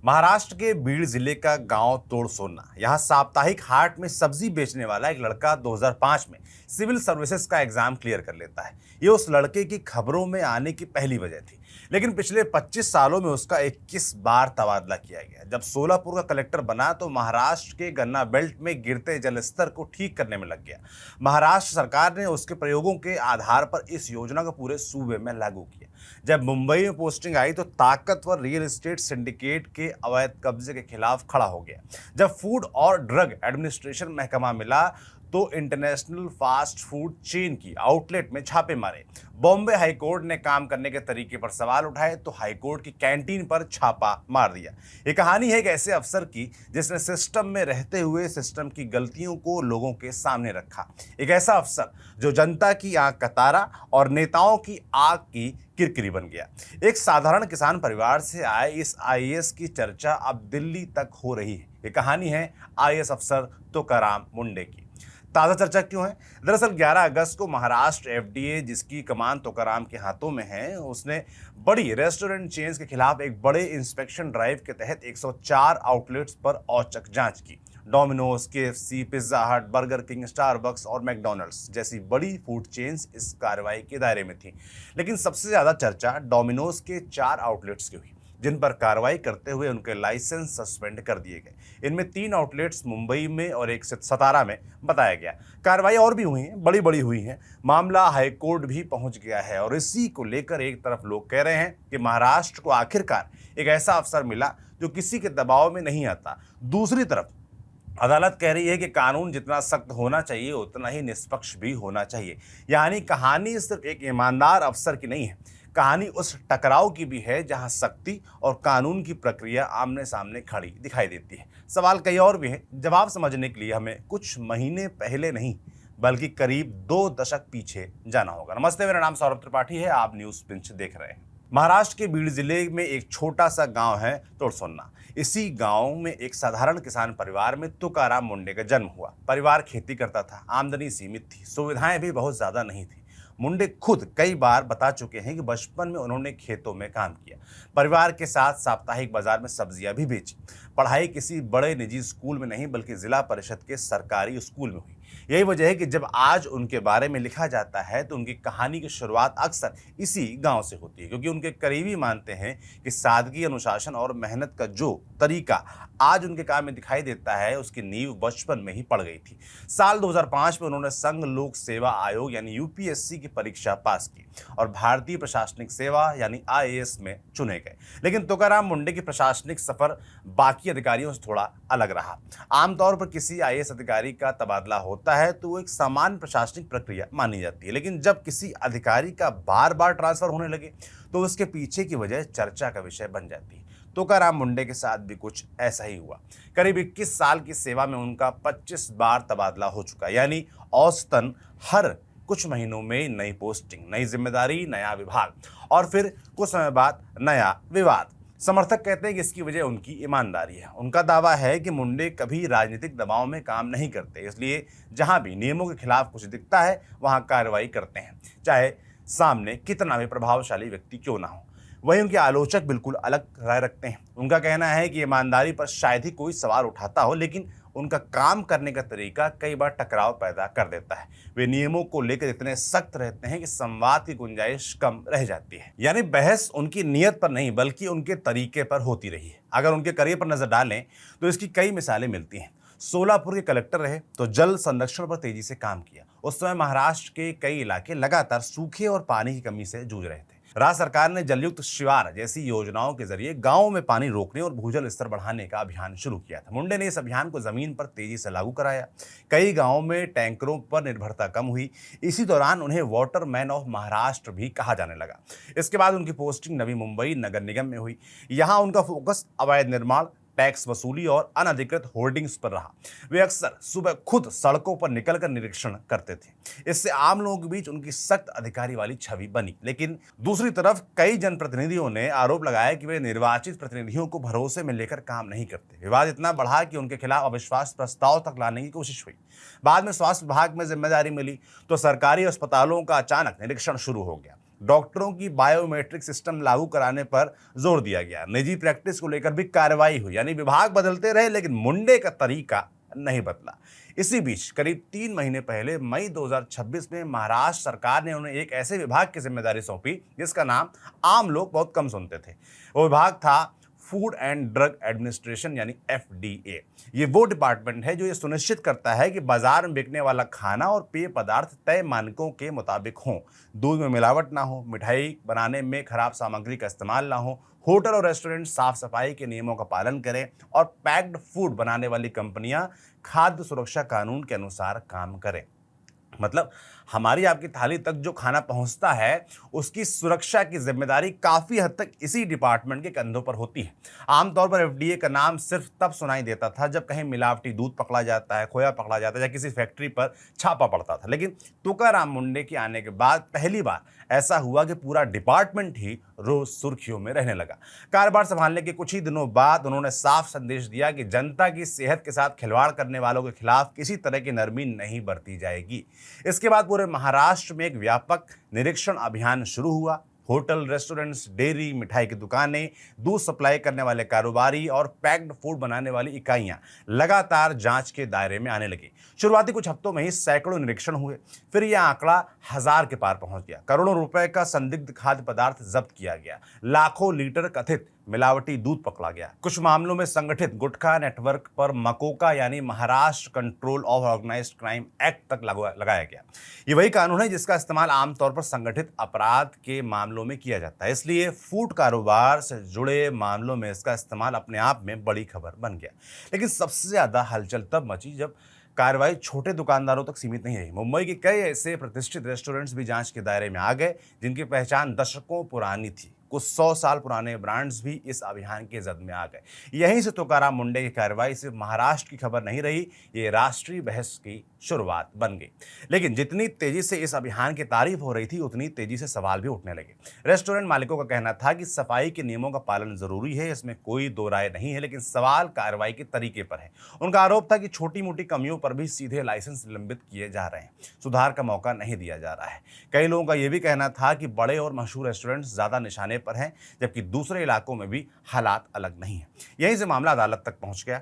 महाराष्ट्र के बीड़ जिले का गांव तोड़सोना। यहाँ साप्ताहिक हाट में सब्जी बेचने वाला एक लड़का 2005 में सिविल सर्विसेज का एग्जाम क्लियर कर लेता है। ये उस लड़के की खबरों में आने की पहली वजह थी, लेकिन पिछले 25 सालों में उसका 21 बार तबादला किया गया। जब सोलापुर का कलेक्टर बना तो महाराष्ट्र के गन्ना बेल्ट में गिरते जल स्तर को ठीक करने में लग गया। महाराष्ट्र सरकार ने उसके प्रयोगों के आधार पर इस योजना को पूरे सूबे में लागू किया। जब मुंबई में पोस्टिंग आई तो ताकतवर रियल एस्टेट सिंडिकेट के अवैध कब्जे के खिलाफ खड़ा हो गया। जब फूड और ड्रग एडमिनिस्ट्रेशन महकमा मिला तो इंटरनेशनल फास्ट फूड चेन की आउटलेट में छापे मारे। बॉम्बे हाईकोर्ट ने काम करने के तरीके पर सवाल उठाए तो हाईकोर्ट की कैंटीन पर छापा मार दिया। ये कहानी है एक ऐसे अफसर की जिसने सिस्टम में रहते हुए सिस्टम की गलतियों को लोगों के सामने रखा। एक ऐसा अफसर जो जनता की आंख का तारा और नेताओं की आंख की किरकिरी बन गया। एक साधारण किसान परिवार से आए इस आईएएस की चर्चा अब दिल्ली तक हो रही है। ये कहानी है आईएएस अफसर तुकाराम मुंडे की। ताज़ा चर्चा क्यों है? दरअसल 11 अगस्त को महाराष्ट्र एफडीए, जिसकी कमान तुकाराम के हाथों में है, उसने बड़ी रेस्टोरेंट चेन्स के खिलाफ एक बड़े इंस्पेक्शन ड्राइव के तहत 104 आउटलेट्स पर औचक जांच की। डोमिनोज, केएफसी, पिज्जा हट, बर्गर किंग, स्टारबक्स और मैकडॉनल्ड्स जैसी बड़ी फूड चेन्स इस कार्रवाई के दायरे में थी। लेकिन सबसे ज़्यादा चर्चा डोमिनोज के 4 आउटलेट्स की हुई, जिन पर कार्रवाई करते हुए उनके लाइसेंस सस्पेंड कर दिए गए। इनमें 3 आउटलेट्स मुंबई में और एक सतारा में बताया गया। कार्रवाई और भी हुई हैं, बड़ी बड़ी हुई हैं। मामला हाईकोर्ट भी पहुंच गया है और इसी को लेकर एक तरफ लोग कह रहे हैं कि महाराष्ट्र को आखिरकार एक ऐसा अफसर मिला जो किसी के दबाव में नहीं आता। दूसरी तरफ अदालत कह रही है कि कानून जितना सख्त होना चाहिए उतना ही निष्पक्ष भी होना चाहिए। यानी कहानी सिर्फ एक ईमानदार अफसर की नहीं है, कहानी उस टकराव की भी है जहां सख्ती और कानून की प्रक्रिया आमने सामने खड़ी दिखाई देती है। सवाल कई और भी हैं। जवाब समझने के लिए हमें कुछ महीने पहले नहीं बल्कि करीब 2 दशक पीछे जाना होगा। नमस्ते, मेरा नाम सौरभ त्रिपाठी है, आप न्यूज पिंच देख रहे हैं। महाराष्ट्र के बीड़ जिले में एक छोटा सा गांव है तोड़सोना। इसी गांव में एक साधारण किसान परिवार में तुकाराम मुंडे का जन्म हुआ। परिवार खेती करता था, आमदनी सीमित थी, सुविधाएं भी बहुत ज्यादा नहीं थी। मुंडे खुद कई बार बता चुके हैं कि बचपन में उन्होंने खेतों में काम किया, परिवार के साथ साप्ताहिक बाजार में सब्जियां भी बेची। पढ़ाई किसी बड़े निजी स्कूल में नहीं बल्कि जिला परिषद के सरकारी स्कूल में हुई। यही वजह है कि जब आज उनके बारे में लिखा जाता है तो उनकी कहानी की शुरुआत अक्सर इसी गांव से होती है, क्योंकि उनके करीबी मानते हैं कि सादगी, अनुशासन और मेहनत का जो तरीका आज उनके काम में दिखाई देता है उसकी नींव बचपन में ही पड़ गई थी। साल 2005 में उन्होंने संघ लोक सेवा आयोग यानी यूपीएससी की परीक्षा पास की और भारतीय प्रशासनिक सेवा यानी आईएएस में चुने गए। लेकिन तुकाराम मुंडे की प्रशासनिक सफर बाकी अधिकारियों से थोड़ा अलग रहा। आमतौर पर किसी आईएएस अधिकारी का तबादला होता है तो वो एक सामान्य प्रशासनिक प्रक्रिया मानी जाती है, लेकिन जब किसी अधिकारी का बार बार ट्रांसफर होने लगे तो उसके पीछे की वजह चर्चा का विषय बन जाती है। तुकाराम मुंडे के साथ भी कुछ ऐसा ही हुआ। करीब 21 साल की सेवा में उनका 25 बार तबादला हो चुका, यानी औसतन हर कुछ महीनों में नई पोस्टिंग, नई जिम्मेदारी, नया विभाग और फिर कुछ समय बाद नया विवाद। समर्थक कहते हैं कि इसकी वजह उनकी ईमानदारी है। उनका दावा है कि मुंडे कभी राजनीतिक दबाव में काम नहीं करते, इसलिए जहां भी नियमों के खिलाफ कुछ दिखता है वहां कार्रवाई करते हैं, चाहे सामने कितना भी प्रभावशाली व्यक्ति क्यों ना हो। वहीं उनके आलोचक बिल्कुल अलग राय रखते हैं। उनका कहना है कि ईमानदारी पर शायद ही कोई सवाल उठाता हो, लेकिन उनका काम करने का तरीका कई बार टकराव पैदा कर देता है। वे नियमों को लेकर इतने सख्त रहते हैं कि संवाद की गुंजाइश कम रह जाती है। यानी बहस उनकी नीयत पर नहीं बल्कि उनके तरीके पर होती रही है। अगर उनके करियर पर नजर डालें तो इसकी कई मिसालें मिलती हैं। सोलापुर के कलेक्टर रहे तो जल संरक्षण पर तेजी से काम किया। उस समय महाराष्ट्र के कई इलाके लगातार सूखे और पानी की कमी से जूझ रहे थे। राज्य सरकार ने जलयुक्त शिवार जैसी योजनाओं के जरिए गांवों में पानी रोकने और भूजल स्तर बढ़ाने का अभियान शुरू किया था। मुंडे ने इस अभियान को जमीन पर तेजी से लागू कराया। कई गांवों में टैंकरों पर निर्भरता कम हुई। इसी दौरान उन्हें वाटर मैन ऑफ महाराष्ट्र भी कहा जाने लगा। इसके बाद उनकी पोस्टिंग नवी मुंबई नगर निगम में हुई। यहाँ उनका फोकस अवैध निर्माण, टैक्स वसूली और अनधिकृत होर्डिंग्स पर रहा। वे अक्सर सुबह खुद सड़कों पर निकलकर निरीक्षण करते थे। इससे आम लोगों के बीच उनकी सख्त अधिकारी वाली छवि बनी। लेकिन दूसरी तरफ कई जनप्रतिनिधियों ने आरोप लगाया कि वे निर्वाचित प्रतिनिधियों को भरोसे में लेकर काम नहीं करते। विवाद इतना बढ़ा कि उनके खिलाफ अविश्वास प्रस्ताव तक लाने की कोशिश हुई। बाद में स्वास्थ्य विभाग में जिम्मेदारी मिली तो सरकारी अस्पतालों का अचानक निरीक्षण शुरू हो गया। डॉक्टरों की बायोमेट्रिक सिस्टम लागू कराने पर जोर दिया गया। निजी प्रैक्टिस को लेकर भी कार्रवाई हुई, यानी विभाग बदलते रहे लेकिन मुंडे का तरीका नहीं बदला। इसी बीच करीब 3 महीने पहले मई 2026 में महाराष्ट्र सरकार ने उन्हें एक ऐसे विभाग की जिम्मेदारी सौंपी जिसका नाम आम लोग बहुत कम सुनते थे। वो विभाग था फूड एंड ड्रग एडमिनिस्ट्रेशन, यानी FDA। ये वो डिपार्टमेंट है जो ये सुनिश्चित करता है कि बाजार में बिकने वाला खाना और पेय पदार्थ तय मानकों के मुताबिक हों। दूध में मिलावट ना हो, मिठाई बनाने में खराब सामग्री का इस्तेमाल ना हो, होटल और रेस्टोरेंट साफ सफाई के नियमों का पालन करें और पैक्ड फूड बनाने वाली कंपनियां खाद्य सुरक्षा कानून के अनुसार काम करें। मतलब हमारी आपकी थाली तक जो खाना पहुंचता है उसकी सुरक्षा की जिम्मेदारी काफी हद तक इसी डिपार्टमेंट के कंधों पर होती है। आमतौर पर FDA का नाम सिर्फ तब सुनाई देता था जब कहीं मिलावटी दूध पकड़ा जाता है, खोया पकड़ा जाता है या किसी फैक्ट्री पर छापा पड़ता था। लेकिन तुकाराम मुंडे के आने के बाद पहली बार ऐसा हुआ कि पूरा डिपार्टमेंट ही रोज सुर्खियों में रहने लगा। कार्यभार संभालने के कुछ ही दिनों बाद उन्होंने साफ संदेश दिया कि जनता की सेहत के साथ खिलवाड़ करने वालों के खिलाफ किसी तरह की नरमी नहीं बरती जाएगी। इसके बाद पूरे महाराष्ट्र में एक व्यापक निरीक्षण अभियान शुरू हुआ। होटल, रेस्टोरेंट्स, डेयरी, मिठाई की दुकानें, दूध सप्लाई करने वाले कारोबारी और पैक्ड फूड बनाने वाली इकाइयां लगातार जांच के दायरे में आने लगी। शुरुआती कुछ हफ्तों में ही सैकड़ों निरीक्षण हुए, फिर यह आंकड़ा 1000 के पार पहुंच गया। करोड़ों रुपए का संदिग्ध खाद्य पदार्थ जब्त किया गया, लाखों लीटर कथित मिलावटी दूध पकड़ा गया। कुछ मामलों में संगठित गुटखा नेटवर्क पर मकोका यानी Maharashtra control of organised crime act तक लगाया गया। ये वही कानून है जिसका इस्तेमाल आमतौर पर संगठित अपराध के मामलों में किया जाता है, इसलिए फूड कारोबार से जुड़े मामलों में इसका इस्तेमाल अपने आप में बड़ी खबर बन गया। लेकिन सबसे ज्यादा हलचल तब मची जब कार्रवाई छोटे दुकानदारों तक सीमित नहीं रही। मुंबई के कई ऐसे प्रतिष्ठित रेस्टोरेंट्स भी जांच के दायरे में आ गए जिनकी पहचान दशकों पुरानी थी। कुछ 100 साल पुराने ब्रांड्स भी इस अभियान के जद में आ गए। यहीं से तुकाराम मुंडे की कार्रवाई सिर्फ महाराष्ट्र की खबर नहीं रही, ये राष्ट्रीय बहस की शुरुआत बन गई। लेकिन जितनी तेजी से इस अभियान की तारीफ हो रही थी उतनी तेजी से सवाल भी उठने लगे। रेस्टोरेंट मालिकों का कहना था कि सफाई के नियमों का पालन जरूरी है, इसमें कोई दो राय नहीं है, लेकिन सवाल कार्रवाई के तरीके पर है। उनका आरोप था कि छोटी मोटी कमियों पर भी सीधे लाइसेंस निलंबित किए जा रहे हैं, सुधार का मौका नहीं दिया जा रहा है। कई लोगों का यह भी कहना था कि बड़े और मशहूर रेस्टोरेंट ज्यादा निशाने पर हैं, जबकि दूसरे इलाकों में भी हालात अलग नहीं है। यहीं से मामला अदालत तक पहुंच गया।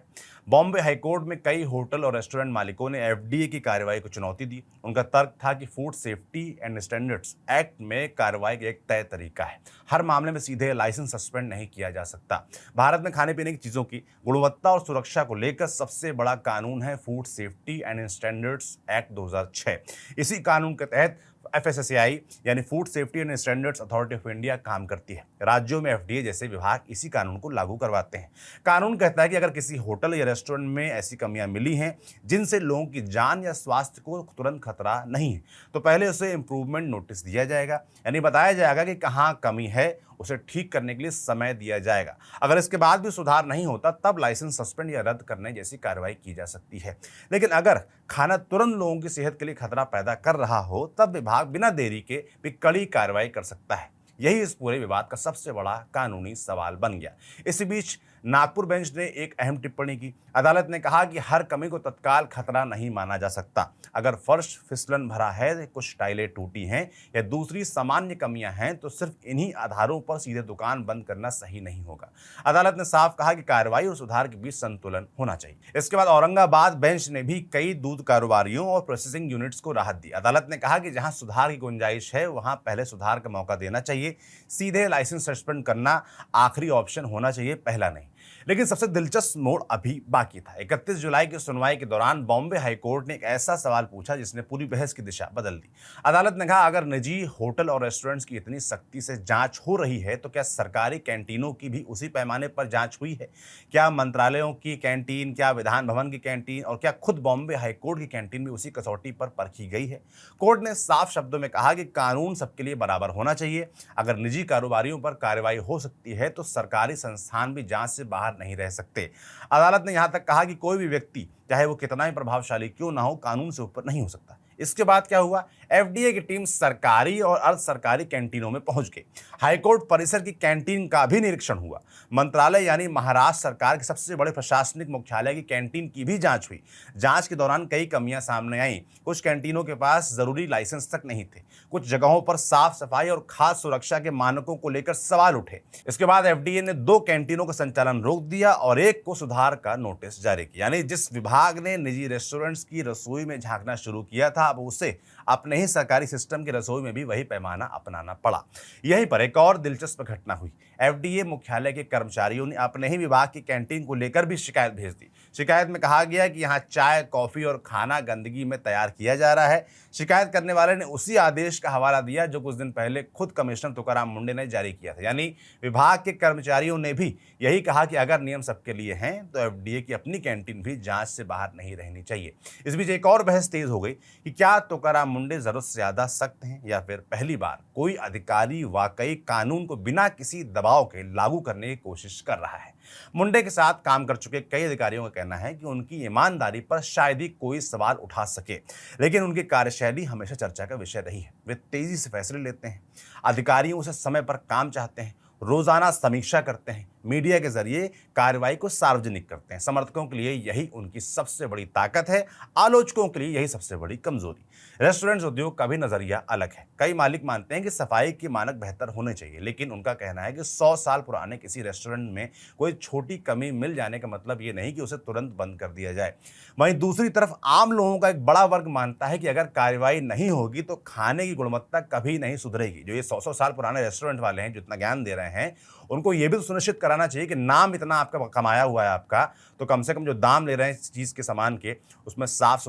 बॉम्बे हाईकोर्ट में कई होटल और रेस्टोरेंट मालिकों ने FDA की कार्रवाई को चुनौती दी। उनका तर्क था कि food safety and standards act में कार्रवाई का एक तय तरीका है, हर मामले में सीधे लाइसेंस सस्पेंड नहीं किया जा सकता। भारत में खाने पीने की चीजों की गुणवत्ता और सुरक्षा को लेकर सबसे बड़ा कानून है food safety and standards act 2006। इसी कानून के तहत FSSAI यानी food safety and standards authority of India काम करती है। राज्यों में FDA जैसे विभाग इसी कानून को लागू करवाते हैं। कानून कहता है कि अगर किसी होटल या रेस्टोरेंट में ऐसी कमियां मिली हैं जिनसे लोगों की जान या स्वास्थ्य को तुरंत खतरा नहीं है, तो पहले उसे इंप्रूवमेंट नोटिस दिया जाएगा, यानी बताया जाएगा कि कहाँ कमी है, उसे ठीक करने के लिए समय दिया जाएगा। अगर इसके बाद भी सुधार नहीं होता तब लाइसेंस सस्पेंड या रद्द करने जैसी कार्रवाई की जा सकती है। लेकिन अगर खाना तुरंत लोगों की सेहत के लिए खतरा पैदा कर रहा हो तब विभाग बिना देरी के भी कड़ी कार्रवाई कर सकता है। यही इस पूरे विवाद का सबसे बड़ा कानूनी सवाल बन गया। इसी बीच नागपुर बेंच ने एक अहम टिप्पणी की। अदालत ने कहा कि हर कमी को तत्काल खतरा नहीं माना जा सकता। अगर फर्श फिसलन भरा है, कुछ टाइलें टूटी हैं या दूसरी सामान्य कमियां हैं तो सिर्फ इन्हीं आधारों पर सीधे दुकान बंद करना सही नहीं होगा। अदालत ने साफ कहा कि कार्रवाई और सुधार के बीच संतुलन होना चाहिए। इसके बाद औरंगाबाद बेंच ने भी कई दूध कारोबारियों और प्रोसेसिंग यूनिट्स को राहत दी। अदालत ने कहा कि जहां सुधार की गुंजाइश है वहां पहले सुधार का मौका देना चाहिए। सीधे लाइसेंस सस्पेंड करना आखिरी ऑप्शन होना चाहिए, पहला नहीं। लेकिन सबसे दिलचस्प मोड़ अभी बाकी था। 31 जुलाई की सुनवाई के दौरान बॉम्बे हाईकोर्ट ने एक ऐसा सवाल पूछा जिसने पूरी बहस की दिशा बदल दी। अदालत ने कहा, अगर निजी होटल और रेस्टोरेंट्स की इतनी सख्ती से जांच हो रही है तो क्या सरकारी कैंटीनों की भी उसी पैमाने पर जांच हुई है? क्या मंत्रालयों की कैंटीन, क्या विधान भवन की कैंटीन और क्या खुद बॉम्बे हाईकोर्ट की कैंटीन भी उसी कसौटी पर परखी गई है? कोर्ट ने साफ शब्दों में कहा कि कानून सबके लिए बराबर होना चाहिए। अगर निजी कारोबारियों पर कार्रवाई हो सकती है तो सरकारी संस्थान भी जांच से बाहर नहीं रह सकते। अदालत ने यहां तक कहा कि कोई भी व्यक्ति, चाहे वो कितना ही प्रभावशाली क्यों ना हो, कानून से ऊपर नहीं हो सकता। इसके बाद क्या हुआ? एफडीए की टीम सरकारी और अर्ध सरकारी कैंटीनों में पहुंच गई। हाईकोर्ट परिसर की कैंटीन का भी निरीक्षण हुआ। मंत्रालय यानी महाराष्ट्र सरकार के सबसे बड़े प्रशासनिक मुख्यालय की कैंटीन की भी जांच हुई। जांच के दौरान कई कमियां सामने आईं। कुछ कैंटीनों के पास जरूरी लाइसेंस तक नहीं थे। कुछ जगहों पर साफ सफाई और खाद्य सुरक्षा के मानकों को लेकर सवाल उठे। इसके बाद एफडीए ने 2 कैंटीनों का संचालन रोक दिया और एक को सुधार का नोटिस जारी किया। यानी जिस विभाग ने निजी रेस्टोरेंट्स की रसोई में झांकना शुरू किया था, अब उसे अपने ही सरकारी सिस्टम की रसोई में भी वही पैमाना अपनाना पड़ा। यहीं पर एक और दिलचस्प घटना हुई। एफडीए मुख्यालय के कर्मचारियों ने अपने ही विभाग की कैंटीन को लेकर भी शिकायत भेज दी। शिकायत में कहा गया कि यहाँ चाय, कॉफी और खाना गंदगी में तैयार किया जा रहा है। शिकायत करने वाले ने उसी आदेश का हवाला दिया जो कुछ दिन पहले खुद कमिश्नर तुकाराम मुंडे ने जारी किया था। यानी विभाग के कर्मचारियों ने भी यही कहा कि अगर नियम सबके लिए हैं तो एफडीए की अपनी कैंटीन भी जांच से बाहर नहीं रहनी चाहिए। इस बीच एक और बहस तेज हो गई कि क्या तुकाराम मुंडे जरूरत से ज्यादा सख्त हैं या फिर पहली बार कोई अधिकारी वाकई कानून को बिना किसी दबाव के लागू करने की कोशिश कर रहा है। मुंडे के साथ काम कर चुके कई अधिकारियों का कहना है कि उनकी ईमानदारी पर शायद ही कोई सवाल उठा सके, लेकिन उनकी कार्यशैली हमेशा चर्चा का विषय रही है। वे तेजी से फैसले लेते हैं, अधिकारियों से समय पर काम चाहते हैं, रोजाना समीक्षा करते हैं, मीडिया के जरिए कार्रवाई को सार्वजनिक करते हैं। समर्थकों के लिए यही उनकी सबसे बड़ी ताकत है, आलोचकों के लिए यही सबसे बड़ी कमजोरी। रेस्टोरेंट्स उद्योग का भी नजरिया अलग है। कई मालिक मानते हैं कि सफाई के मानक बेहतर होने चाहिए, लेकिन उनका कहना है कि 100 साल पुराने किसी रेस्टोरेंट में कोई छोटी कमी मिल जाने का मतलब ये नहीं कि उसे तुरंत बंद कर दिया जाए। वहीं दूसरी तरफ आम लोगों का एक बड़ा वर्ग मानता है कि अगर कार्रवाई नहीं होगी तो खाने की गुणवत्ता कभी नहीं सुधरेगी। जो ये 100 साल पुराने रेस्टोरेंट वाले हैं, जो इतना ज्ञान दे रहे हैं, उनको ये भी तो सुनिश्चित कराना चाहिए कि नाम इतना आपका कमाया हुआ है आपका, तो कम से कम जो दाम ले रहे हैं इस चीज़ के सामान के, उसमें साफ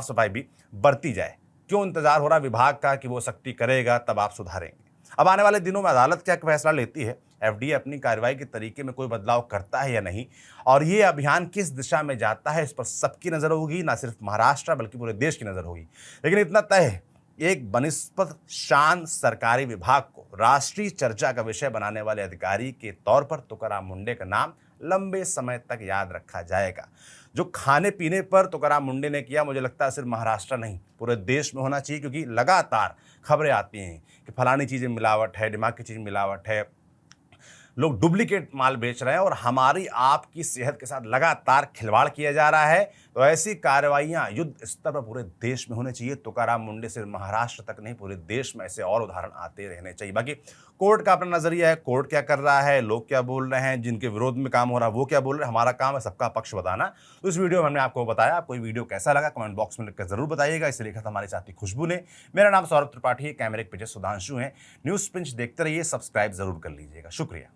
सफाई भी बरती जाए। क्यों इंतजार हो रहा विभाग का कि वो सख्ती करेगा तब आप सुधारेंगे। अब आने वाले दिनों में अदालत क्या फैसला लेती है, एफडीए अपनी कार्रवाई के तरीके में कोई बदलाव करता है या नहीं, और ये अभियान किस दिशा में जाता है, इस पर सबकी नजर होगी, ना सिर्फ महाराष्ट्र बल्कि पूरे देश की नजर होगी। लेकिन इतना तय है, एक बनिस्पत शान सरकारी विभाग को राष्ट्रीय चर्चा का विषय बनाने वाले अधिकारी के तौर पर तुकाराम मुंडे का नाम लंबे समय तक याद रखा जाएगा। जो खाने पीने पर तुकाराम मुंडे ने किया, मुझे लगता है सिर्फ महाराष्ट्र नहीं पूरे देश में होना चाहिए, क्योंकि लगातार खबरें आती हैं कि फलानी चीज़ें मिलावट है, दिमाग की चीज़ मिलावट है, लोग डुप्लीकेट माल बेच रहे हैं और हमारी आपकी सेहत के साथ लगातार खिलवाड़ किया जा रहा है। तो ऐसी कार्रवाइयां युद्ध स्तर पर पूरे देश में होने चाहिए। तुकाराम मुंडे सिर्फ महाराष्ट्र तक नहीं, पूरे देश में ऐसे और उदाहरण आते रहने चाहिए। बाकी कोर्ट का अपना नजरिया है, कोर्ट क्या कर रहा है, लोग क्या बोल रहे हैं, जिनके विरोध में काम हो रहा है वो क्या बोल रहे हैं, हमारा काम है सबका पक्ष बताना। तो इस वीडियो में हमने आपको बताया। आपको ये वीडियो कैसा लगा कमेंट बॉक्स में लिखकर जरूर बताइएगा। इसे लिखा था हमारे साथी खुशबू ने। मेरा नाम सौरभ त्रिपाठी है, कैमरे के पीछे सुधांशु है। न्यूज पिंच देखते रहिए, सब्सक्राइब जरूर कर लीजिएगा। शुक्रिया।